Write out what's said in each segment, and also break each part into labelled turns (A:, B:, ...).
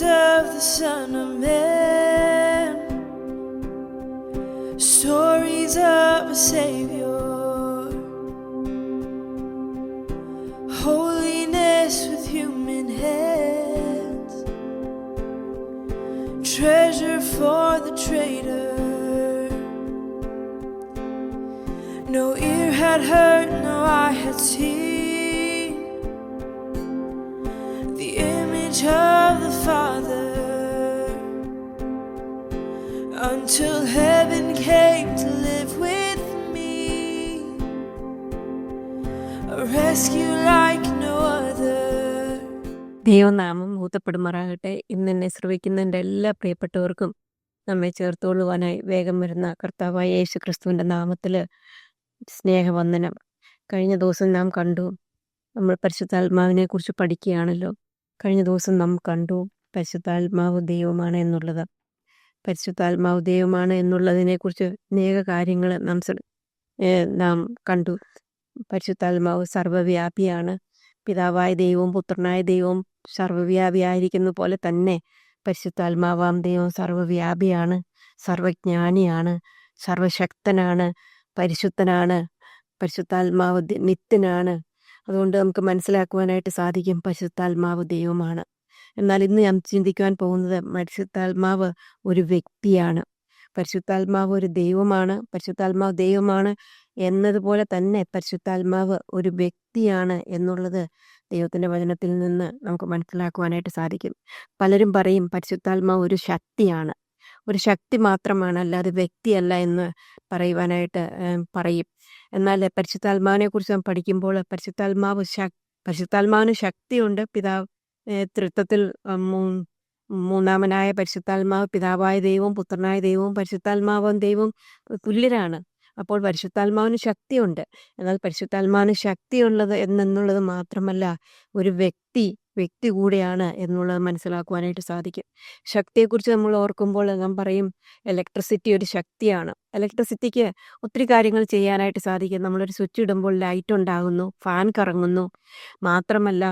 A: Stories of the Son of Man, stories of a Savior, holiness with human hands, treasure for the traitor. No ear had heard, no eye had seen the image of the Father, until heaven came to live with me, a rescue like no other.
B: ദൈവനാമം ഊതപ്പെടുമാറാകട്ടെ. ഇന്ന് എന്നെ ശ്രവിക്കുന്ന എൻ്റെ എല്ലാ പ്രിയപ്പെട്ടവർക്കും നമ്മെ ചേർത്തുകൊള്ളുവാനായി വേഗം വരുന്ന കർത്താവായ യേശു ക്രിസ്തുവിൻ്റെ നാമത്തിൽ സ്നേഹവന്ദനം. കഴിഞ്ഞ ദിവസം നാം കണ്ടു, നമ്മൾ പരിശുദ്ധാത്മാവിനെ കുറിച്ച് പഠിക്കുകയാണല്ലോ. കഴിഞ്ഞ ദിവസം നാം കണ്ടു പരിശുദ്ധാത്മാവ് ദൈവമാണ് എന്നുള്ളത്. പരിശുദ്ധാത്മാവ് ദൈവമാണ് എന്നുള്ളതിനെക്കുറിച്ച് അനേക കാര്യങ്ങൾ നാം കണ്ടു. പരിശുദ്ധാത്മാവ് സർവ്വവ്യാപിയാണ്. പിതാവായ ദൈവവും പുത്രനായ ദൈവവും സർവ്വവ്യാപിയായിരിക്കുന്ന പോലെ തന്നെ പരിശുദ്ധാത്മാവാം ദൈവം സർവ്വവ്യാപിയാണ്, സർവജ്ഞാനിയാണ്, സർവശക്തനാണ്, പരിശുദ്ധനാണ്. പരിശുദ്ധാത്മാവ് നിത്യനാണ്. അതുകൊണ്ട് നമുക്ക് മനസ്സിലാക്കുവാനായിട്ട് സാധിക്കും പരിശുദ്ധാത്മാവ് ദൈവമാണ്. എന്നാൽ ഇന്ന് ഞാൻ ചിന്തിക്കുവാൻ പോകുന്നത് പരിശുദ്ധാത്മാവ് ഒരു വ്യക്തിയാണ്. പരിശുദ്ധാത്മാവ് ഒരു ദൈവമാണ്. പരിശുദ്ധാത്മാവ് ദൈവമാണ് എന്നതുപോലെ തന്നെ പരിശുദ്ധാത്മാവ് ഒരു വ്യക്തിയാണ് എന്നുള്ളത് ദൈവത്തിൻ്റെ വചനത്തിൽ നിന്ന് നമുക്ക് മനസ്സിലാക്കുവാനായിട്ട് സാധിക്കും. പലരും പറയും പരിശുദ്ധാത്മാവ് ഒരു ശക്തിയാണ്, ഒരു ശക്തി മാത്രമാണ്, അല്ലാതെ വ്യക്തിയല്ല എന്ന് പറയുവാനായിട്ട് പറയും. എന്നാൽ പരിശുദ്ധാത്മാവിനെ കുറിച്ച് നാം പഠിക്കുമ്പോൾ പരിശുദ്ധാത്മാവിന് ശക്തിയുണ്ട്. തൃത്വത്തിൽ മൂന്നാമനായ പരിശുദ്ധാത്മാവ് പിതാവായ ദൈവവും പുത്രനായ ദൈവവും പരിശുദ്ധാത്മാവും ദൈവവും തുല്യരാണ്. അപ്പോൾ പരിശുദ്ധാത്മാവിന് ശക്തിയുണ്ട്. എന്നാൽ പരിശുദ്ധാത്മാവിന് ശക്തിയുള്ളത് എന്നുള്ളത് മാത്രമല്ല, ഒരു വ്യക്തി കൂടെയാണ് എന്നുള്ളത് മനസ്സിലാക്കുവാനായിട്ട് സാധിക്കും. ശക്തിയെക്കുറിച്ച് നമ്മൾ ഓർക്കുമ്പോൾ നാം പറയും ഇലക്ട്രിസിറ്റി ഒരു ശക്തിയാണ്. ഇലക്ട്രിസിറ്റിക്ക് ഒത്തിരി കാര്യങ്ങൾ ചെയ്യാനായിട്ട് സാധിക്കും. നമ്മളൊരു സ്വിച്ച് ഇടുമ്പോൾ ലൈറ്റ് ഉണ്ടാകുന്നു, ഫാൻ കറങ്ങുന്നു. മാത്രമല്ല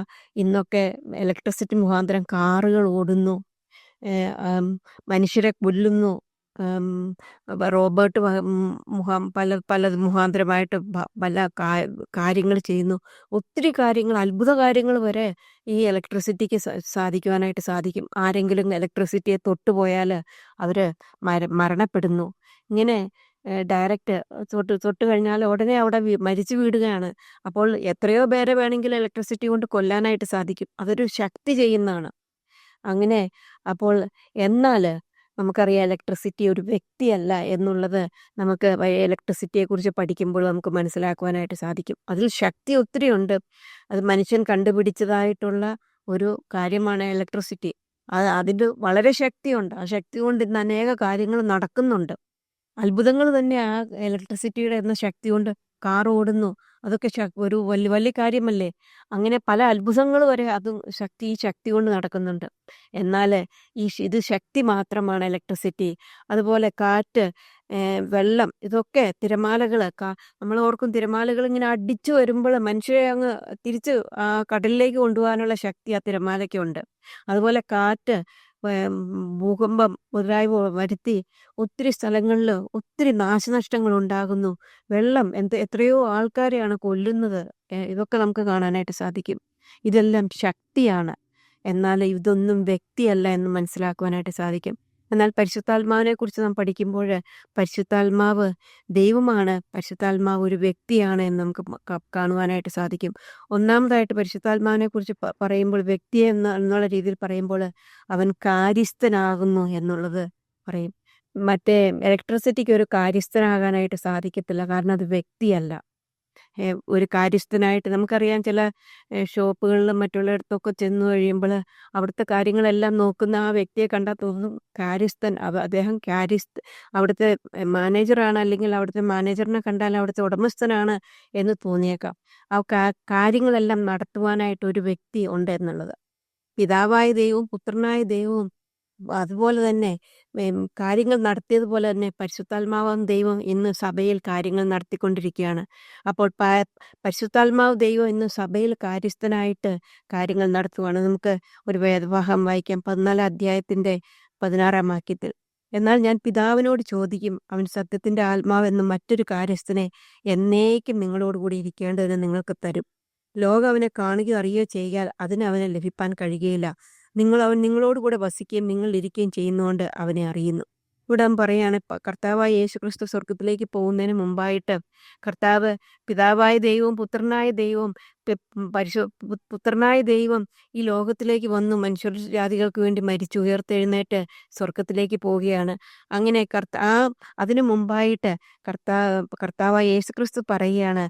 B: ഇന്നൊക്കെ ഇലക്ട്രിസിറ്റി മുഖാന്തരം കാറുകൾ ഓടുന്നു, മനുഷ്യരെ കൊല്ലുന്നു, റോബോട്ട് പല മുഖാന്തരമായിട്ട് പല കാര്യങ്ങൾ ചെയ്യുന്നു. ഒത്തിരി കാര്യങ്ങൾ, അത്ഭുത കാര്യങ്ങൾ വരെ ഈ ഇലക്ട്രിസിറ്റിക്ക് സാധിക്കുവാനായിട്ട് സാധിക്കും. ആരെങ്കിലും ഇലക്ട്രിസിറ്റിയെ തൊട്ടുപോയാൽ അവർ മരണപ്പെടുന്നു. ഇങ്ങനെ ഡയറക്റ്റ് തൊട്ട് കഴിഞ്ഞാൽ ഉടനെ അവിടെ മരിച്ചു വീടുകയാണ്. അപ്പോൾ എത്രയോ പേരെ വേണമെങ്കിൽ ഇലക്ട്രിസിറ്റി കൊണ്ട് കൊല്ലാനായിട്ട് സാധിക്കും. അതൊരു ശക്തി ചെയ്യുന്നതാണ്. അങ്ങനെ അപ്പോൾ എന്നാൽ നമുക്കറിയാം ഇലക്ട്രിസിറ്റി ഒരു വ്യക്തിയല്ല എന്നുള്ളത് നമുക്ക് ഇലക്ട്രിസിറ്റിയെക്കുറിച്ച് പഠിക്കുമ്പോൾ നമുക്ക് മനസ്സിലാക്കുവാനായിട്ട് സാധിക്കും. അതിൽ ശക്തി ഒത്തിരി ഉണ്ട്. അത് മനുഷ്യൻ കണ്ടുപിടിച്ചതായിട്ടുള്ള ഒരു കാര്യമാണ് ഇലക്ട്രിസിറ്റി. അതിൻ്റെ വളരെ ശക്തിയുണ്ട്. ആ ശക്തി കൊണ്ട് ഇന്ന് അനേക കാര്യങ്ങൾ നടക്കുന്നുണ്ട്. അത്ഭുതങ്ങൾ തന്നെ ആ ഇലക്ട്രിസിറ്റിയുടെ എന്ന ശക്തി കൊണ്ട് കാർ ഓടുന്നു. അതൊക്കെ ഒരു വലിയ വലിയ കാര്യമല്ലേ. അങ്ങനെ പല അത്ഭുതങ്ങൾ വരെ ഈ ശക്തി കൊണ്ട് നടക്കുന്നുണ്ട്. എന്നാൽ ഇത് ശക്തി മാത്രമാണ് ഇലക്ട്രിസിറ്റി. അതുപോലെ കാറ്റ്, വെള്ളം, ഇതൊക്കെ തിരമാലകൾ. നമ്മൾ ഓർക്കും തിരമാലകൾ ഇങ്ങനെ അടിച്ചു വരുമ്പോൾ മനുഷ്യരെ അങ്ങ് തിരിച്ച് കടലിലേക്ക് കൊണ്ടുപോകാനുള്ള ശക്തി ആ തിരമാലയ്ക്കുണ്ട്. അതുപോലെ കാറ്റ്, ഭൂകമ്പം മുതലായവ വരുത്തി ഒത്തിരി സ്ഥലങ്ങളിൽ ഒത്തിരി നാശനഷ്ടങ്ങൾ ഉണ്ടാകുന്നു. വെള്ളം എത്രയോ ആൾക്കാരെയാണ് കൊല്ലുന്നത്. ഇതൊക്കെ നമുക്ക് കാണാനായിട്ട് സാധിക്കും. ഇതെല്ലാം ശക്തിയാണ്. എന്നാൽ ഇതൊന്നും വ്യക്തിയല്ല എന്ന് മനസ്സിലാക്കുവാനായിട്ട് സാധിക്കും. എന്നാൽ പരിശുദ്ധാത്മാവിനെ കുറിച്ച് നാം പഠിക്കുമ്പോൾ പരിശുദ്ധാത്മാവ് ദൈവമാണ്, പരിശുദ്ധാത്മാവ് ഒരു വ്യക്തിയാണ് എന്ന് നമുക്ക് കാണുവാനായിട്ട് സാധിക്കും. ഒന്നാമതായിട്ട് പരിശുദ്ധാത്മാവിനെ കുറിച്ച് പറയുമ്പോൾ വ്യക്തി എന്നുള്ള രീതിയിൽ പറയുമ്പോൾ അവൻ കാര്യസ്ഥനാകുന്നു എന്നുള്ളത് പറയും. മറ്റേ ഇലക്ട്രിസിറ്റിക്ക് ഒരു കാര്യസ്ഥനാകാനായിട്ട് സാധിക്കത്തില്ല, കാരണം അത് വ്യക്തിയല്ല. ഒരു കാര്യസ്ഥനായിട്ട് നമുക്കറിയാം, ചില ഷോപ്പുകളിലും മറ്റുള്ളിടത്തൊക്കെ ചെന്ന് കഴിയുമ്പോൾ അവിടുത്തെ കാര്യങ്ങളെല്ലാം നോക്കുന്ന ആ വ്യക്തിയെ കണ്ടാൽ തോന്നും കാര്യസ്ഥൻ. അദ്ദേഹം അവിടുത്തെ മാനേജറാണ്, അല്ലെങ്കിൽ അവിടുത്തെ മാനേജറിനെ കണ്ടാൽ അവിടുത്തെ ഉടമസ്ഥനാണ് എന്ന് തോന്നിയേക്കാം. ആ കാര്യങ്ങളെല്ലാം നടത്തുവാനായിട്ട് ഒരു വ്യക്തി ഉണ്ട് എന്നുള്ളത്. പിതാവായ ദൈവവും പുത്രനായ ദൈവവും അതുപോലെ തന്നെ കാര്യങ്ങൾ നടത്തിയതുപോലെ തന്നെ പരിശുദ്ധാത്മാവാം ദൈവം ഇന്ന് സഭയിൽ കാര്യങ്ങൾ നടത്തിക്കൊണ്ടിരിക്കുകയാണ്. അപ്പോൾ പരിശുദ്ധാത്മാവ് ദൈവം ഇന്ന് സഭയിൽ കാര്യസ്ഥനായിട്ട് കാര്യങ്ങൾ നടത്തുവാണ്. നമുക്ക് ഒരു വേദഭാഗം വായിക്കാം 14 അധ്യായത്തിൻ്റെ 16 വാക്യത്തിൽ. എന്നാൽ ഞാൻ പിതാവിനോട് ചോദിക്കും, അവൻ സത്യത്തിന്റെ ആത്മാവെന്ന മറ്റൊരു കാര്യസ്ഥനെ എന്നേക്കും നിങ്ങളോടുകൂടി ഇരിക്കേണ്ടതിന് നിങ്ങൾക്ക് തരും. ലോകം അവനെ കാണുകയോ അറിയുകയോ ചെയ്യാൽ അതിന് അവനെ ലഭിപ്പാൻ കഴിയുകയില്ല. അവൻ നിങ്ങളോടുകൂടെ വസിക്കുകയും നിങ്ങൾ ഇരിക്കുകയും ചെയ്യുന്നതുകൊണ്ട് അവനെ അറിയുന്നു. ഇവിടെ പറയാണ് കർത്താവായ യേശുക്രിസ്തു സ്വർഗത്തിലേക്ക് പോകുന്നതിന് മുമ്പായിട്ട് കർത്താവ് പിതാവായ ദൈവവും പുത്രനായ ദൈവവും പുത്രനായ ദൈവം ഈ ലോകത്തിലേക്ക് വന്നു മനുഷ്യ ജാതികൾക്ക് വേണ്ടി മരിച്ചു ഉയർത്തെഴുന്നേറ്റ് സ്വർഗത്തിലേക്ക് പോവുകയാണ്. അങ്ങനെ അതിനു മുമ്പായിട്ട് കർത്താവായ യേശുക്രിസ്തു പറയുകയാണ്,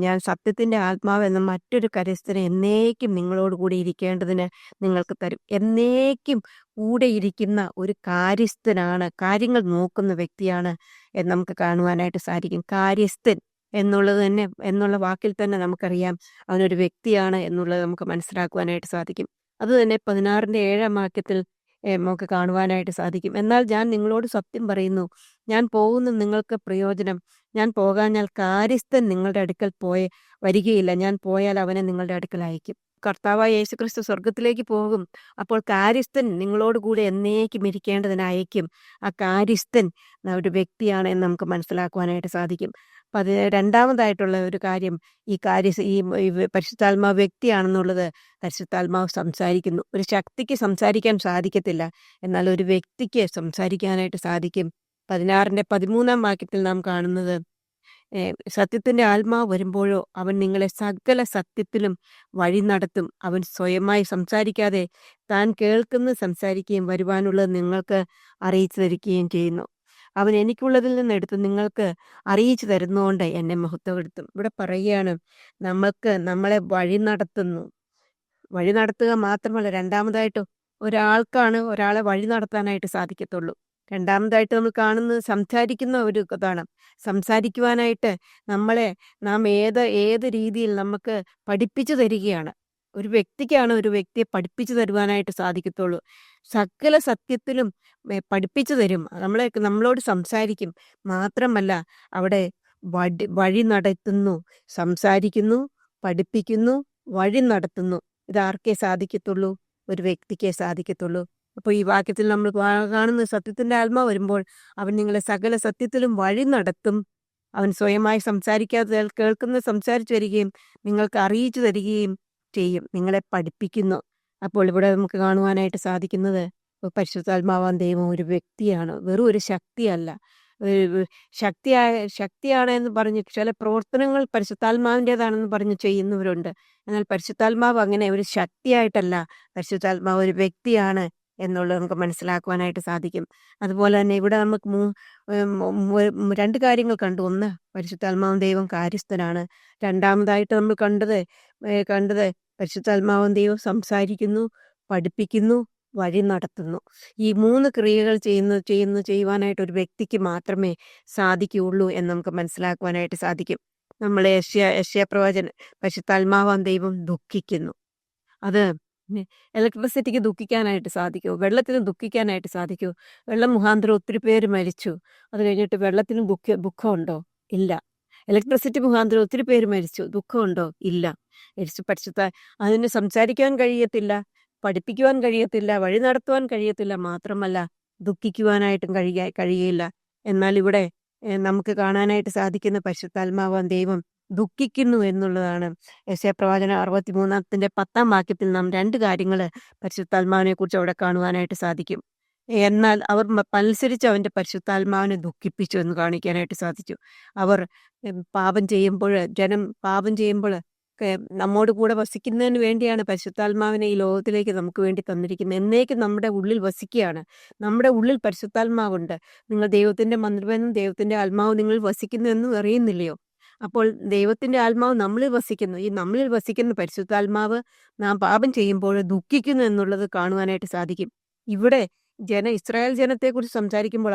B: ഞാൻ സത്യത്തിന്റെ ആത്മാവ് എന്ന മറ്റൊരു കരസ്ഥനെ എന്നേക്കും നിങ്ങളോട് കൂടി ഇരിക്കേണ്ടതിന് നിങ്ങൾക്ക് തരും. എന്നേക്കും കൂടെ ഇരിക്കുന്ന ഒരു കാര്യസ്ഥനാണ്, കാര്യങ്ങൾ നോക്കുന്ന വ്യക്തിയാണ് എന്ന് നമുക്ക് കാണുവാനായിട്ട് സാധിക്കും. കാര്യസ്ഥൻ എന്നുള്ള വാക്കിൽ തന്നെ നമുക്കറിയാം അവനൊരു വ്യക്തിയാണ് എന്നുള്ളത് നമുക്ക് മനസ്സിലാക്കുവാനായിട്ട് സാധിക്കും. അത് തന്നെ 16ന്റെ 7 വാക്യത്തിൽ നമുക്ക് കാണുവാനായിട്ട് സാധിക്കും. എന്നാൽ ഞാൻ നിങ്ങളോട് സത്യം പറയുന്നു, ഞാൻ പോകുന്ന നിങ്ങൾക്ക് പ്രയോജനം. ഞാൻ പോകാഞ്ഞാൽ കാര്യസ്ഥൻ നിങ്ങളുടെ അടുക്കൽ വരികയില്ല. ഞാൻ പോയാൽ അവനെ നിങ്ങളുടെ അടുക്കൽ അയക്കും. കർത്താവായ യേശുക്രിസ്തു സ്വർഗത്തിലേക്ക് പോകും. അപ്പോൾ കാര്യസ്ഥൻ നിങ്ങളോട് കൂടെ എന്നേക്കും ഇരിക്കേണ്ടതിന് അയക്കും. ആ കാര്യസ്ഥൻ ഒരു വ്യക്തിയാണ് എന്ന് നമുക്ക് മനസ്സിലാക്കുവാനായിട്ട് സാധിക്കും. രണ്ടാമതായിട്ടുള്ള ഒരു കാര്യം, ഈ പരിശുദ്ധാത്മാവ് വ്യക്തിയാണെന്നുള്ളത് പരിശുദ്ധാത്മാവ് സംസാരിക്കുന്നു. ഒരു ശക്തിക്ക് സംസാരിക്കാൻ സാധിക്കത്തില്ല, എന്നാൽ ഒരു വ്യക്തിക്ക് സംസാരിക്കാനായിട്ട് സാധിക്കും. 16ന്റെ 13 വാക്യത്തിൽ നാം കാണുന്നത്, സത്യത്തിന്റെ ആത്മാവ് വരുമ്പോഴോ അവൻ നിങ്ങളെ സകല സത്യത്തിലും വഴി നടത്തും. അവൻ സ്വയമായി സംസാരിക്കാതെ താൻ കേൾക്കുന്നത് സംസാരിക്കുകയും വരുവാനുള്ളത് നിങ്ങൾക്ക് അറിയിച്ചു തരികയും ചെയ്യുന്നു. അവൻ എനിക്കുള്ളതിൽ നിന്ന് എടുത്ത് നിങ്ങൾക്ക് അറിയിച്ചു തരുന്നതുകൊണ്ട് എന്നെ മഹത്വപ്പെടുത്തും. ഇവിടെ പറയുകയാണ്, നമ്മളെ വഴി നടത്തുന്നു. വഴി നടത്തുക മാത്രമല്ല, രണ്ടാമതായിട്ട് ഒരാൾക്കാണ് ഒരാളെ വഴി നടത്താനായിട്ട് സാധിക്കത്തുള്ളൂ. രണ്ടാമതായിട്ട് നമ്മൾ കാണുന്നത് സംസാരിക്കുന്ന ഒരു ഇതാണ്. സംസാരിക്കുവാനായിട്ട് നാം ഏത് രീതിയിൽ നമുക്ക് പഠിപ്പിച്ചു തരികയാണ്. ഒരു വ്യക്തിക്കാണ് ഒരു വ്യക്തിയെ പഠിപ്പിച്ചു തരുവാനായിട്ട് സാധിക്കത്തുള്ളൂ. സകല സത്യത്തിലും പഠിപ്പിച്ചു തരും. നമ്മളോട് സംസാരിക്കും. മാത്രമല്ല അവിടെ വഴി നടത്തുന്നു, സംസാരിക്കുന്നു, പഠിപ്പിക്കുന്നു, വഴി നടത്തുന്നു. ഇതാർക്കേ സാധിക്കത്തുള്ളൂ? ഒരു വ്യക്തിക്കേ സാധിക്കത്തുള്ളൂ. അപ്പോൾ ഈ വാക്യത്തിൽ നമ്മൾ കാണുന്ന സത്യത്തിന്റെ ആത്മാവ് വരുമ്പോൾ അവൻ നിങ്ങളെ സകല സത്യത്തിലും വഴി നടത്തും. അവൻ സ്വയമായി സംസാരിക്കാതെ കേൾക്കുന്നത് സംസാരിച്ചു വരികയും നിങ്ങൾക്ക് അറിയിച്ചു തരികയും ചെയ്യും. നിങ്ങളെ പഠിപ്പിക്കുന്നു. അപ്പോൾ ഇവിടെ നമുക്ക് കാണുവാനായിട്ട് സാധിക്കുന്നത് പരിശുദ്ധാത്മാവാൻ ദൈവം ഒരു വ്യക്തിയാണ്, വെറും ഒരു ശക്തിയല്ല. ശക്തിയാണ് എന്ന് പറഞ്ഞ് ചില പ്രവർത്തനങ്ങൾ പരിശുദ്ധാത്മാവിൻ്റെതാണെന്ന് പറഞ്ഞ് ചെയ്യുന്നവരുണ്ട്. എന്നാൽ പരിശുദ്ധാത്മാവ് അങ്ങനെ ഒരു ശക്തിയായിട്ടല്ല, പരിശുദ്ധാത്മാവ് ഒരു വ്യക്തിയാണ് എന്നുള്ളത് നമുക്ക് മനസ്സിലാക്കുവാനായിട്ട് സാധിക്കും. അതുപോലെ തന്നെ ഇവിടെ നമുക്ക് 2 കാര്യങ്ങൾ കണ്ടു. ഒന്ന്, പരിശുദ്ധാത്മാവും ദൈവം കാര്യസ്ഥനാണ്. രണ്ടാമതായിട്ട് നമ്മൾ കണ്ടത് പരിശുദ്ധാത്മാവും ദൈവം സംസാരിക്കുന്നു, പഠിപ്പിക്കുന്നു, വഴി നടത്തുന്നു. ഈ 3 ക്രിയകൾ ചെയ്യുവാനായിട്ട് ഒരു വ്യക്തിക്ക് മാത്രമേ സാധിക്കുകയുള്ളൂ എന്ന് നമുക്ക് മനസ്സിലാക്കുവാനായിട്ട് സാധിക്കും. നമ്മൾ യെശയ്യാ പ്രവാചകൻ, പരിശുദ്ധാത്മാവാം ദൈവം ദുഃഖിക്കുന്നു. അത് ഇലക്ട്രിസിറ്റിക്ക് ദുഃഖിക്കാനായിട്ട് സാധിക്കുമോ? വെള്ളത്തിന് ദുഃഖിക്കാനായിട്ട് സാധിക്കുമോ? വെള്ളം മുഖാന്തരം ഒത്തിരി പേര് മരിച്ചു. അത് കഴിഞ്ഞിട്ട് വെള്ളത്തിന് ദുഃഖമുണ്ടോ? ഇല്ല. ഇലക്ട്രിസിറ്റി മുഖാന്തരം ഒത്തിരി പേര് മരിച്ചു. ദുഃഖമുണ്ടോ? ഇല്ല. അതിന് സംസാരിക്കാൻ കഴിയത്തില്ല, പഠിപ്പിക്കുവാൻ കഴിയത്തില്ല, വഴി നടത്തുവാൻ കഴിയത്തില്ല, മാത്രമല്ല ദുഃഖിക്കുവാനായിട്ടും കഴിയില്ല. എന്നാൽ ഇവിടെ നമുക്ക് കാണാനായിട്ട് സാധിക്കുന്ന പരിശുദ്ധാത്മാവാൻ ദൈവം ദുഃഖിക്കുന്നു എന്നുള്ളതാണ്. യെശയ്യാ പ്രവാചകൻ 63ന്റെ 10 വാക്യത്തിൽ നാം 2 കാര്യങ്ങൾ പരിശുദ്ധാത്മാവിനെ കുറിച്ച് അവിടെ കാണുവാനായിട്ട് സാധിക്കും. എന്നാൽ അവർ മത്സരിച്ച് അവൻ്റെ പരിശുദ്ധാത്മാവിനെ ദുഃഖിപ്പിച്ചു എന്ന് കാണിക്കാനായിട്ട് സാധിച്ചു. അവർ ജനം പാപം ചെയ്യുമ്പോൾ നമ്മോട് കൂടെ വസിക്കുന്നതിന് വേണ്ടിയാണ് പരിശുദ്ധാത്മാവിനെ ഈ ലോകത്തിലേക്ക് നമുക്ക് വേണ്ടി തന്നിരിക്കുന്നത്. എന്നേക്കും നമ്മുടെ ഉള്ളിൽ വസിക്കുകയാണ്. നമ്മുടെ ഉള്ളിൽ പരിശുദ്ധാത്മാവുണ്ട്. നിങ്ങൾ ദൈവത്തിന്റെ മന്ദിരമെന്നും ദൈവത്തിന്റെ ആത്മാവ് നിങ്ങൾ വസിക്കുന്നു എന്നും അറിയുന്നില്ലയോ? അപ്പോൾ ദൈവത്തിന്റെ ആത്മാവ് നമ്മളിൽ വസിക്കുന്നു. ഈ നമ്മളിൽ വസിക്കുന്ന പരിശുദ്ധാത്മാവ് നാം പാപം ചെയ്യുമ്പോൾ ദുഃഖിക്കുന്നു എന്നുള്ളത് കാണുവാനായിട്ട് സാധിക്കും. ഇവിടെ ഇസ്രായേൽ ജനത്തെക്കുറിച്ച് സംസാരിക്കുമ്പോൾ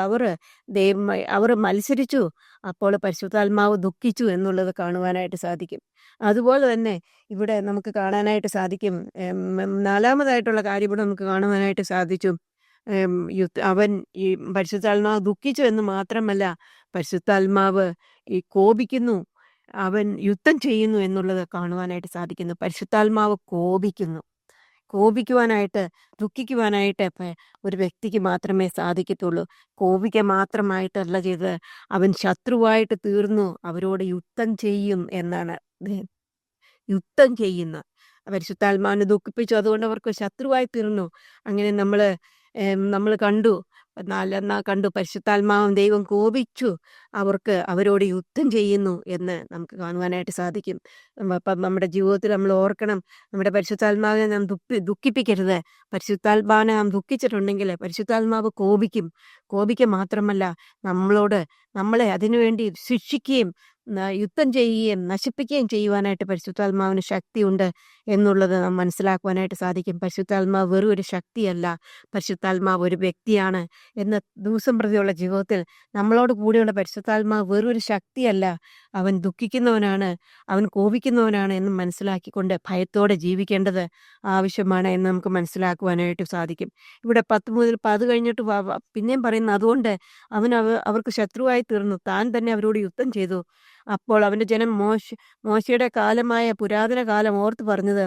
B: അവർ മത്സരിച്ചു, അപ്പോൾ പരിശുദ്ധാത്മാവ് ദുഃഖിച്ചു എന്നുള്ളത് കാണുവാനായിട്ട് സാധിക്കും. അതുപോലെ തന്നെ ഇവിടെ നമുക്ക് കാണാനായിട്ട് സാധിക്കും. 4-മതായിട്ടുള്ള കാര്യം ഇവിടെ നമുക്ക് കാണുവാനായിട്ട് സാധിച്ചു. അവൻ ഈ പരിശുദ്ധാത്മാവ് ദുഃഖിച്ചു എന്ന് മാത്രമല്ല, പരിശുദ്ധാത്മാവ് ഈ കോപിക്കുന്നു, അവൻ യുദ്ധം ചെയ്യുന്നു എന്നുള്ളത് കാണുവാനായിട്ട് സാധിക്കുന്നു. പരിശുദ്ധാത്മാവ് കോപിക്കുന്നു. കോപിക്കുവാനായിട്ട്, ദുഃഖിക്കുവാനായിട്ട് ഒരു വ്യക്തിക്ക് മാത്രമേ സാധിക്കത്തുള്ളൂ. കോപിക്കുക മാത്രമായിട്ടല്ല ചെയ്തത്, അവൻ ശത്രുവായിട്ട് തീർന്നു, അവരോട് യുദ്ധം ചെയ്യും എന്നാണ്. യുദ്ധം ചെയ്യുന്ന പരിശുദ്ധാത്മാവിനെ ദുഃഖിപ്പിച്ചു, അതുകൊണ്ട് അവർക്ക് ശത്രുവായി തീർന്നു. അങ്ങനെ നമ്മൾ കണ്ടു, കണ്ടു പരിശുദ്ധാത്മാവും ദൈവം കോപിച്ചു, അവരോട് യുദ്ധം ചെയ്യുന്നു എന്ന് നമുക്ക് കാണുവാനായിട്ട് സാധിക്കും. അപ്പം നമ്മുടെ ജീവിതത്തിൽ നമ്മൾ ഓർക്കണം, നമ്മുടെ പരിശുദ്ധാത്മാവിനെ നാം ദുഃഖിപ്പിക്കരുത്. പരിശുദ്ധാത്മാവിനെ നാം ദുഃഖിച്ചിട്ടുണ്ടെങ്കിൽ പരിശുദ്ധാത്മാവ് കോപിക്കും. കോപിക്കുക മാത്രമല്ല, നമ്മളെ അതിനുവേണ്ടി ശിക്ഷിക്കുകയും യുദ്ധം ചെയ്യുകയും നശിപ്പിക്കുകയും ചെയ്യുവാനായിട്ട് പരിശുദ്ധാത്മാവിന് ശക്തിയുണ്ട് എന്നുള്ളത് നാം മനസ്സിലാക്കുവാനായിട്ട് സാധിക്കും. പരിശുദ്ധാത്മാവ് വെറും ഒരു ശക്തിയല്ല, പരിശുദ്ധാത്മാവ് ഒരു വ്യക്തിയാണ് എന്ന ദിവസം പ്രതിയുള്ള ജീവിതത്തിൽ നമ്മളോട് കൂടെയുള്ള പരിശുദ്ധാത്മാവ് വെറും ഒരു ശക്തിയല്ല, അവൻ ദുഃഖിക്കുന്നവനാണ്, അവൻ കോപിക്കുന്നവനാണ് എന്ന് മനസ്സിലാക്കിക്കൊണ്ട് ഭയത്തോടെ ജീവിക്കേണ്ടത് ആവശ്യമാണ് എന്ന് നമുക്ക് മനസ്സിലാക്കുവാനായിട്ട് സാധിക്കും. ഇവിടെ 10 മുതൽ അത് കഴിഞ്ഞിട്ട് പിന്നെയും പറയുന്നു, അതുകൊണ്ട് അവർക്ക് ശത്രുവായി തീർന്നു, താൻ തന്നെ അവരോട് യുദ്ധം ചെയ്തു. അപ്പോൾ അവൻ്റെ ജനം മോശയുടെ കാലമായ പുരാതന കാലം ഓർത്ത് പറഞ്ഞത്,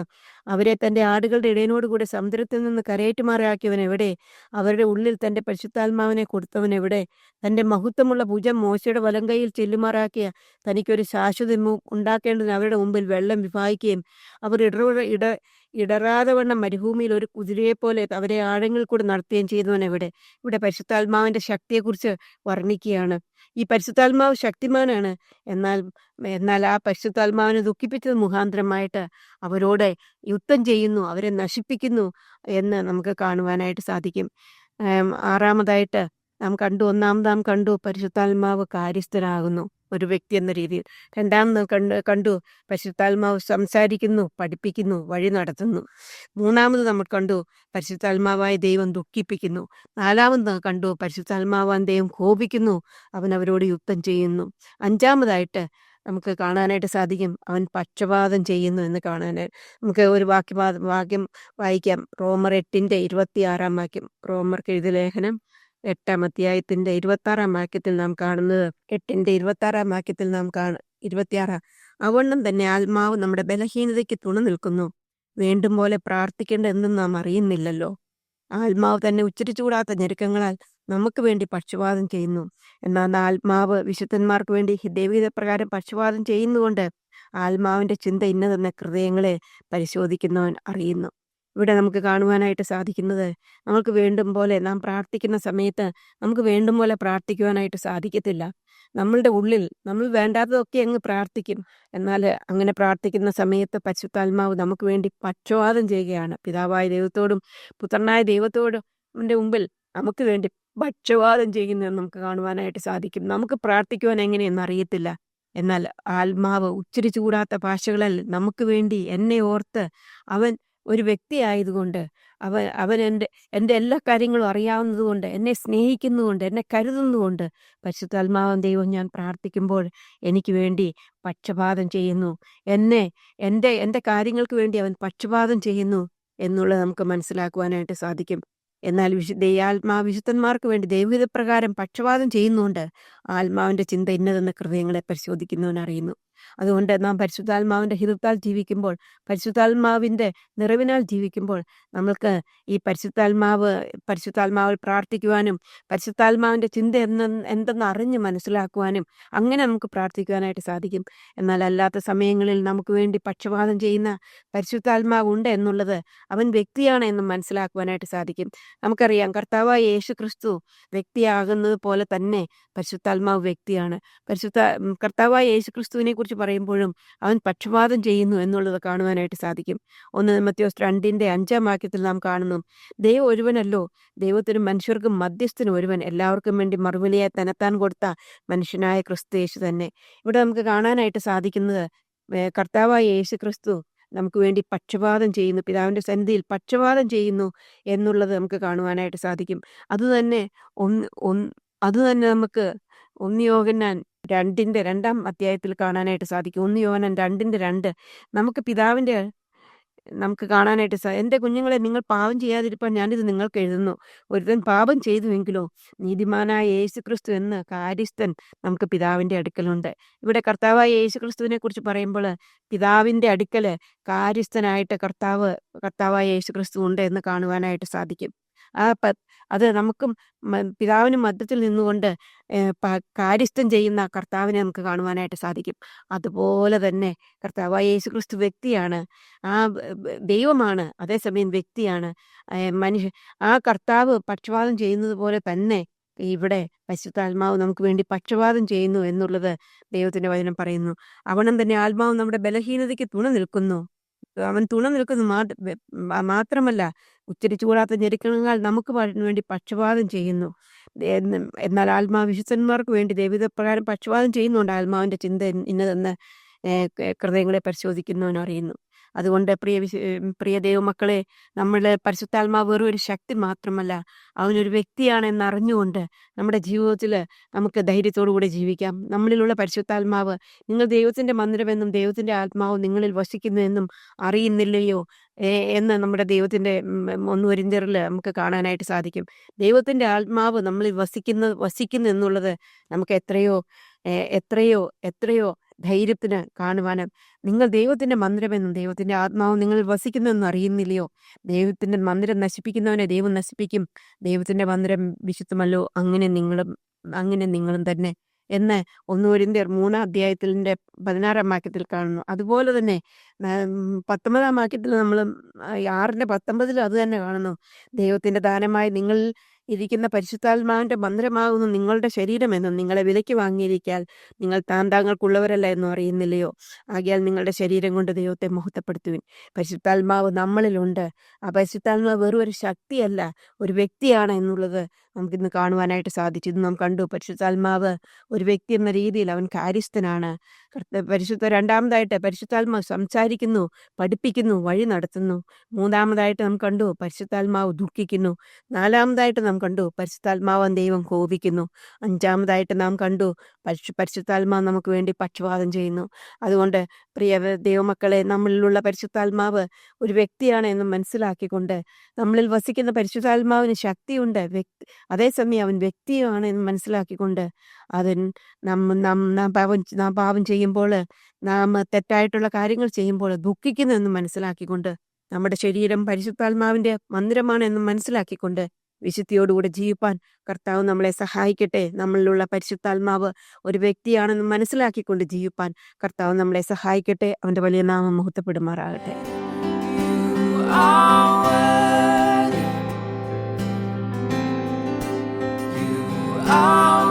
B: അവരെ തൻ്റെ ആടുകളുടെ ഇടയനോട് കൂടെ സമുദ്രത്തിൽ നിന്ന് കരയേറ്റുമാറാക്കിയവൻ എവിടെ? അവരുടെ ഉള്ളിൽ തൻ്റെ പരിശുദ്ധാത്മാവിനെ കൊടുത്തവൻ എവിടെ? തൻ്റെ മഹത്വമുള്ള ഭുജം മോശയുടെ വലങ്കയിൽ ചെല്ലുമാറാക്കിയ തനിക്കൊരു ശാശ്വത ഉണ്ടാക്കേണ്ടതിന് അവരുടെ മുമ്പിൽ വെള്ളം വിഭാഗിക്കുകയും അവർ ഇടറാതെ വണ്ണം മരുഭൂമിയിൽ ഒരു കുതിരയെപ്പോലെ അവരെ ആഴങ്ങളിൽ കൂടെ നടത്തുകയും ചെയ്തവൻ എവിടെ? ഇവിടെ പരിശുദ്ധാത്മാവിൻ്റെ ശക്തിയെക്കുറിച്ച് വർണ്ണിക്കുകയാണ്. ഈ പരിശുദ്ധാത്മാവ് ശക്തിമാനാണ്. എന്നാൽ ആ പരിശുദ്ധാത്മാവിനെ ദുഃഖിപ്പിച്ചത് മുഖാന്തരമായിട്ട് അവരോട് യുദ്ധം ചെയ്യുന്നു, അവരെ നശിപ്പിക്കുന്നു എന്ന് നമുക്ക് കാണുവാനായിട്ട് സാധിക്കും. ആറാമതായിട്ട് നാം കണ്ടു പരിശുദ്ധാത്മാവ് കാര്യസ്ഥനാകുന്നു ഒരു വ്യക്തി എന്ന രീതിയിൽ. രണ്ടാമത് കണ്ടു പരിശുദ്ധാത്മാവ് സംസാരിക്കുന്നു, പഠിപ്പിക്കുന്നു, വഴി നടത്തുന്നു. മൂന്നാമത് നമ്മൾ കണ്ടു പരിശുദ്ധാത്മാവായ ദൈവം ദുഃഖിപ്പിക്കുന്നു. നാലാമത് കണ്ടു പരിശുദ്ധാത്മാവാൻ ദൈവം കോപിക്കുന്നു, അവൻ അവരോട് യുദ്ധം ചെയ്യുന്നു. അഞ്ചാമതായിട്ട് നമുക്ക് കാണാനായിട്ട് സാധിക്കും, അവൻ പക്ഷപാതം ചെയ്യുന്നു എന്ന് കാണാനായിട്ട്. നമുക്ക് ഒരു വാക്യം വായിക്കാം. റോമർ 8:26 വാക്യം. റോമർക്ക് എഴുതിയ ലേഖനം 8-ാം അധ്യായത്തിന്റെ 26-ാം വാക്യത്തിൽ നാം കാണുന്നത്. 8-ന്റെ 26-ാം വാക്യത്തിൽ 26 അവണ്ണം തന്നെ ആത്മാവ് നമ്മുടെ ബലഹീനതയ്ക്ക് തുണ നിൽക്കുന്നു, വേണ്ടും പോലെ പ്രാർത്ഥിക്കേണ്ടതെന്നും നാം അറിയുന്നില്ലല്ലോ. ആത്മാവ് തന്നെ ഉച്ചരിച്ചുകൂടാത്ത ഞെരുക്കങ്ങളാൽ നമുക്ക് വേണ്ടി പക്ഷപാതം ചെയ്യുന്നു. എന്നാൽ ആത്മാവ് വിശുദ്ധന്മാർക്ക് വേണ്ടി ദൈവഹിത പ്രകാരം പക്ഷപാതം ചെയ്യുന്നതുകൊണ്ട് ആത്മാവിന്റെ ചിന്ത ഇന്നതെന്ന ഹൃദയങ്ങളെ പരിശോധിക്കുന്നവൻ അറിയുന്നു. ഇവിടെ നമുക്ക് കാണുവാനായിട്ട് സാധിക്കുന്നത്, നമുക്ക് വേണ്ടും പോലെ നാം പ്രാർത്ഥിക്കുന്ന സമയത്ത് നമുക്ക് വേണ്ടും പോലെ പ്രാർത്ഥിക്കുവാനായിട്ട് സാധിക്കത്തില്ല. നമ്മളുടെ ഉള്ളിൽ നമ്മൾ വേണ്ടാത്തതൊക്കെ അങ്ങ് പ്രാർത്ഥിക്കും. എന്നാൽ അങ്ങനെ പ്രാർത്ഥിക്കുന്ന സമയത്ത് പരിശുദ്ധാത്മാവ് നമുക്ക് വേണ്ടി പക്ഷപാതം ചെയ്യുകയാണ്. പിതാവായ ദൈവത്തോടും പുത്രനായ ദൈവത്തോടും മുമ്പിൽ നമുക്ക് വേണ്ടി പക്ഷപാതം ചെയ്യുന്നതെന്ന് നമുക്ക് കാണുവാനായിട്ട് സാധിക്കും. നമുക്ക് പ്രാർത്ഥിക്കുവാൻ എങ്ങനെയെന്ന് അറിയത്തില്ല. എന്നാൽ ആത്മാവ് ഉച്ചരിച്ചുകൂടാത്ത ഭാഷകളിൽ നമുക്ക് വേണ്ടി എന്നെ ഓർത്ത് അവൻ ഒരു വ്യക്തിയായതുകൊണ്ട്, അവൻ എൻ്റെ എല്ലാ കാര്യങ്ങളും അറിയാവുന്നതുകൊണ്ട്, എന്നെ സ്നേഹിക്കുന്നതുകൊണ്ട്, എന്നെ കരുതുന്നതുകൊണ്ട് പരിശുദ്ധാത്മാവൻ ദൈവം ഞാൻ പ്രാർത്ഥിക്കുമ്പോൾ എനിക്ക് വേണ്ടി പക്ഷപാതം ചെയ്യുന്നു. എൻ്റെ കാര്യങ്ങൾക്ക് വേണ്ടി അവൻ പക്ഷപാതം ചെയ്യുന്നു എന്നുള്ളത് നമുക്ക് മനസ്സിലാക്കുവാനായിട്ട് സാധിക്കും. എന്നാൽ വിശുദ്ധന്മാർക്ക് വേണ്ടി ദൈവഹിതപ്രകാരം പക്ഷപാതം ചെയ്യുന്നുണ്ട്. ആത്മാവിൻ്റെ ചിന്ത ഇന്നതെന്ന ഹൃദയങ്ങളെ പരിശോധിക്കുന്നവൻ അറിയുന്നു. അതുകൊണ്ട് നാം പരിശുദ്ധാത്മാവിൻ്റെ ഹിതത്താൽ ജീവിക്കുമ്പോൾ, പരിശുദ്ധാത്മാവിൻ്റെ നിറവിനാൽ ജീവിക്കുമ്പോൾ നമ്മൾക്ക് ഈ പരിശുദ്ധാത്മാവിൽ പ്രാർത്ഥിക്കുവാനും പരിശുദ്ധാത്മാവിൻ്റെ ചിന്ത എന്തെന്ന് അറിഞ്ഞ് മനസ്സിലാക്കുവാനും അങ്ങനെ നമുക്ക് പ്രാർത്ഥിക്കുവാനായിട്ട് സാധിക്കും. എന്നാൽ അല്ലാത്ത സമയങ്ങളിൽ നമുക്ക് വേണ്ടി പക്ഷപാതം ചെയ്യുന്ന പരിശുദ്ധാത്മാവ് ഉണ്ട് എന്നുള്ളത് അവൻ വ്യക്തിയാണ് എന്ന് മനസ്സിലാക്കുവാനായിട്ട് സാധിക്കും. നമുക്കറിയാം, കർത്താവായ യേശുക്രിസ്തു വ്യക്തിയാകുന്നത് പോലെ തന്നെ പരിശുദ്ധാത്മാവ് വ്യക്തിയാണ്. കർത്താവായ യേശുക്രിസ്തുവിനെ കുറിച്ച് പറയുമ്പോഴും അവൻ പക്ഷപാതം ചെയ്യുന്നു എന്നുള്ളത് കാണുവാനായിട്ട് സാധിക്കും. 1 തിമോഥെയോസ് 2:5 വാക്യത്തിൽ നാം കാണുന്നു, ദൈവം ഒരുവനല്ലോ, ദൈവത്തിനും മനുഷ്യർക്കും മധ്യസ്ഥനും ഒരുവൻ, എല്ലാവർക്കും വേണ്ടി മറുവിലയായി തന്നെത്താൻ കൊടുത്ത മനുഷ്യനായ ക്രിസ്തു യേശു തന്നെ. ഇവിടെ നമുക്ക് കാണാനായിട്ട് സാധിക്കുന്നത്, കർത്താവായ യേശുക്രിസ്തു നമുക്ക് വേണ്ടി പക്ഷപാതം ചെയ്യുന്നു, പിതാവിൻ്റെ സന്നിധിയിൽ പക്ഷപാതം ചെയ്യുന്നു എന്നുള്ളത് നമുക്ക് കാണുവാനായിട്ട് സാധിക്കും. അതുതന്നെ നമുക്ക് 1 യോഹന്നാൻ 2:2 കാണാനായിട്ട് സാധിക്കും. 1 യോഹന്നാൻ 2:2 നമുക്ക് നമുക്ക് കാണാനായിട്ട് എൻ്റെ കുഞ്ഞുങ്ങളെ, നിങ്ങൾ പാപം ചെയ്യാതിരിപ്പാൻ ഞാനിത് നിങ്ങൾക്ക് എഴുതുന്നു. ഒരുത്തൻ പാപം ചെയ്തുവെങ്കിലോ നീതിമാനായ യേശുക്രിസ്തു എന്ന കാര്യസ്ഥൻ നമുക്ക് പിതാവിൻ്റെ അടുക്കലുണ്ട്. ഇവിടെ കർത്താവായ യേശുക്രിസ്തുവിനെ കുറിച്ച് പറയുമ്പോൾ പിതാവിൻ്റെ അടുക്കൽ കാര്യസ്ഥനായിട്ട് കർത്താവായ യേശുക്രിസ്തു ഉണ്ട് എന്ന് കാണുവാനായിട്ട് സാധിക്കും. ആ പ അത് നമുക്കും പിതാവിനും മധ്യത്തിൽ നിന്നുകൊണ്ട് കാര്യസ്ഥം ചെയ്യുന്ന കർത്താവിനെ നമുക്ക് കാണുവാനായിട്ട് സാധിക്കും. അതുപോലെ തന്നെ കർത്താവായ യേശുക്രിസ്തു വ്യക്തിയാണ്, ആ ദൈവമാണ്, അതേസമയം വ്യക്തിയാണ്. ആ കർത്താവ് പക്ഷപാതം ചെയ്യുന്നത് പോലെ തന്നെ ഇവിടെ പരിശുദ്ധാത്മാവ് നമുക്ക് വേണ്ടി പക്ഷപാതം ചെയ്യുന്നു എന്നുള്ളത് ദൈവത്തിൻ്റെ വചനം പറയുന്നു. അവനും തന്നെ ആത്മാവ് നമ്മുടെ ബലഹീനതയ്ക്ക് തുണ നിൽക്കുന്നു. അവൻ തുണ നിൽക്കുന്നു മാത്രമല്ല, ഉച്ചരിച്ചുകൂടാത്ത ഞെരുക്കങ്ങൾ നമുക്ക് വേണ്ടി പക്ഷപാതം ചെയ്യുന്നു. എന്നാൽ ആത്മാവ് വിശുദ്ധന്മാർക്ക് വേണ്ടി ദൈവപ്രകാരം പക്ഷപാതം ചെയ്യുന്നുണ്ട്. ആത്മാവിൻ്റെ ചിന്ത ഇന്നതെന്ന് ഹൃദയങ്ങളെ പരിശോധിക്കുന്നവൻ അറിയുന്നു. അതുകൊണ്ട് പ്രിയ ദൈവമക്കളെ, നമ്മളുടെ പരിശുദ്ധാത്മാവ് വെറും ഒരു ശക്തി മാത്രമല്ല, അവനൊരു വ്യക്തിയാണെന്ന് അറിഞ്ഞുകൊണ്ട് നമ്മുടെ ജീവിതത്തിൽ നമുക്ക് ധൈര്യത്തോടുകൂടി ജീവിക്കാം. നമ്മളിലുള്ള പരിശുദ്ധാത്മാവ്, നിങ്ങൾ ദൈവത്തിൻ്റെ മന്ദിരമെന്നും ദൈവത്തിൻ്റെ ആത്മാവ് നിങ്ങളിൽ വസിക്കുന്നുവെന്നും അറിയുന്നില്ലയോ എന്ന് നമ്മുടെ ദൈവത്തിൻ്റെ 1 കൊരിന്ത്യരിൽ നമുക്ക് കാണാനായിട്ട് സാധിക്കും. ദൈവത്തിൻ്റെ ആത്മാവ് നമ്മളിൽ വസിക്കുന്നു എന്നുള്ളത് നമുക്ക് എത്രയോ ധൈര്യത്തിന് കാണുവാനും, നിങ്ങൾ ദൈവത്തിൻ്റെ മന്ദിരമെന്നും ദൈവത്തിൻ്റെ ആത്മാവ് നിങ്ങളിൽ വസിക്കുന്നുവെന്നും അറിയുന്നില്ലയോ? ദൈവത്തിൻ്റെ മന്ദിരം നശിപ്പിക്കുന്നവനെ ദൈവം നശിപ്പിക്കും. ദൈവത്തിൻ്റെ മന്ദിരം വിശുദ്ധമല്ലോ, അങ്ങനെ നിങ്ങളും തന്നെ എന്ന് 1 കൊരിന്ത്യർ 3 അധ്യായത്തിൻ്റെ 16 വാക്യത്തിൽ കാണുന്നു. അതുപോലെ തന്നെ 19 വാക്യത്തിൽ നമ്മൾ 6:19 അത് തന്നെ കാണുന്നു. ദൈവത്തിൻ്റെ ദാനമായി നിങ്ങൾ ഇരിക്കുന്ന പരിശുദ്ധാത്മാവിൻ്റെ മന്ദിരമാകുന്നു നിങ്ങളുടെ ശരീരമെന്നും നിങ്ങളെ വിലയ്ക്ക് വാങ്ങിയിരിക്കാൻ നിങ്ങൾ താങ്കൾക്കുള്ളവരല്ല എന്നും അറിയുന്നില്ലയോ? ആകയാൽ നിങ്ങളുടെ ശരീരം കൊണ്ട് ദൈവത്തെ മഹത്വപ്പെടുത്തുവിൻ. പരിശുദ്ധാത്മാവ് നമ്മളിലുണ്ട്. ആ പരിശുദ്ധാത്മാവ് വെറും ഒരു ശക്തിയല്ല, ഒരു വ്യക്തിയാണ് എന്നുള്ളത് നമുക്കിന്ന് കാണുവാനായിട്ട് സാധിച്ചു. ഇത് നാം കണ്ടു. പരിശുദ്ധാത്മാവ് ഒരു വ്യക്തി എന്ന രീതിയിൽ അവൻ കാര്യസ്ഥനാണ്. രണ്ടാമതായിട്ട് പരിശുദ്ധാത്മാവ് സംസാരിക്കുന്നു, പഠിപ്പിക്കുന്നു, വഴി നടത്തുന്നു. മൂന്നാമതായിട്ട് നാം കണ്ടു പരിശുദ്ധാത്മാവ് ദുഃഖിക്കുന്നു. നാലാമതായിട്ട് നാം കണ്ടു പരിശുദ്ധാത്മാവ് ദൈവം കോപിക്കുന്നു. അഞ്ചാമതായിട്ട് നാം കണ്ടു പരിശുദ്ധാത്മാവ് നമുക്ക് വേണ്ടി പക്ഷപാതം ചെയ്യുന്നു. അതുകൊണ്ട് പ്രിയ ദൈവമക്കളെ, നമ്മളിലുള്ള പരിശുദ്ധാത്മാവ് ഒരു വ്യക്തിയാണ് എന്ന് മനസ്സിലാക്കിക്കൊണ്ട്, നമ്മളിൽ വസിക്കുന്ന പരിശുദ്ധാത്മാവിന് ശക്തിയുണ്ട്, അതേസമയം അവൻ വ്യക്തിയാണ് എന്ന് മനസ്സിലാക്കിക്കൊണ്ട്, നാം പാപം ചെയ്യുമ്പോൾ, നാം തെറ്റായിട്ടുള്ള കാര്യങ്ങൾ ചെയ്യുമ്പോൾ ദുഃഖിക്കുന്നു എന്ന് മനസ്സിലാക്കിക്കൊണ്ട്, നമ്മുടെ ശരീരം പരിശുദ്ധാത്മാവിൻ്റെ മന്ദിരമാണ് എന്ന് മനസ്സിലാക്കിക്കൊണ്ട് വിശുദ്ധിയോടുകൂടെ ജീവിപ്പാൻ കർത്താവ് നമ്മളെ സഹായിക്കട്ടെ. നമ്മളിലുള്ള പരിശുദ്ധാത്മാവ് ഒരു വ്യക്തിയാണെന്ന് മനസ്സിലാക്കിക്കൊണ്ട് ജീവിപ്പാൻ കർത്താവ് നമ്മളെ സഹായിക്കട്ടെ. അവൻ്റെ വലിയ നാമം മഹത്വപ്പെടുമാറാകട്ടെ.
A: You are